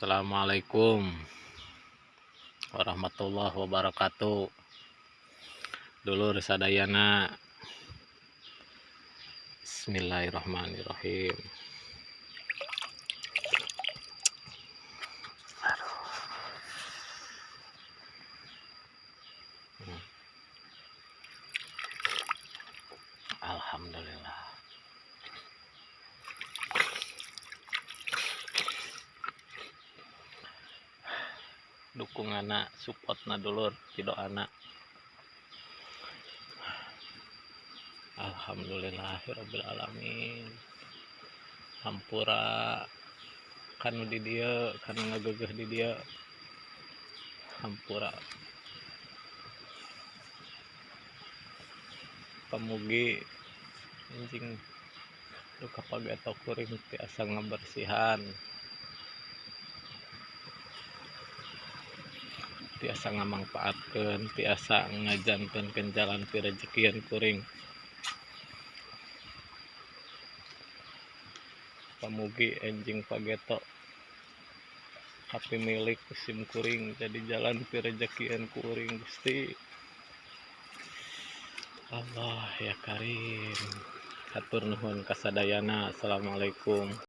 Assalamualaikum warahmatullahi wabarakatuh. Dulur sadayana, bismillahirrahmanirrahim. Alhamdulillah. Dukunganna, supportna dulur, doana. Alhamdulillahirabbil alamin. Hampura kanu di dieu, kanu ngageugeuh di dieu. Hampura pamugi anjing duka pageto kuring tiasa ngabersihan, tiasa ngamangpaatkeun, tiasa ngajantenkeun jalan ti rejekian kuring. Pamugi enjing pageto hapi milik kusim kuring jadi jalan ti rejekian kuring Gusti Allah ya Karim. Hatur nuhun kasadayana. Assalamualaikum.